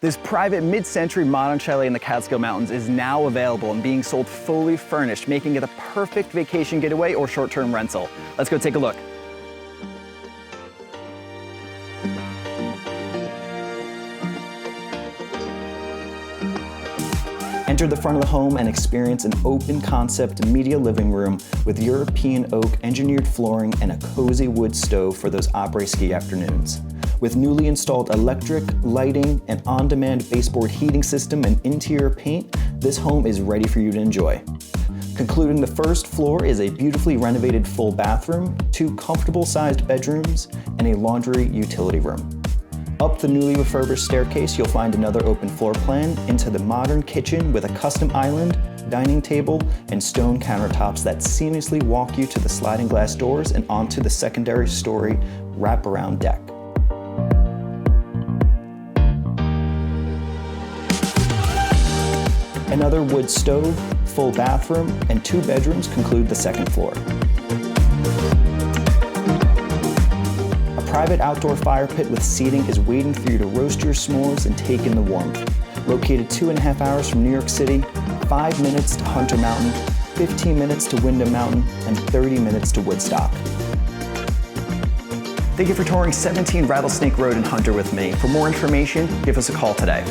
This private mid-century modern chalet in the Catskill Mountains is now available and being sold fully furnished, making it a perfect vacation getaway or short-term rental. Let's go take a look. Enter the front of the home and experience an open concept media living room with European oak engineered flooring and a cozy wood stove for those apres ski afternoons. With newly installed electric, lighting, and on-demand baseboard heating system and interior paint, this home is ready for you to enjoy. Concluding the first floor is a beautifully renovated full bathroom, 2 comfortable-sized bedrooms, and a laundry utility room. Up the newly refurbished staircase, you'll find another open floor plan into the modern kitchen with a custom island, dining table, and stone countertops that seamlessly walk you to the sliding glass doors and onto the secondary story wraparound deck. Another wood stove, full bathroom, and 2 bedrooms conclude the second floor. A private outdoor fire pit with seating is waiting for you to roast your s'mores and take in the warmth. Located 2.5 hours from New York City, 5 minutes to Hunter Mountain, 15 minutes to Windham Mountain, and 30 minutes to Woodstock. Thank you for touring 17 Rattlesnake Road in Hunter with me. For more information, give us a call today.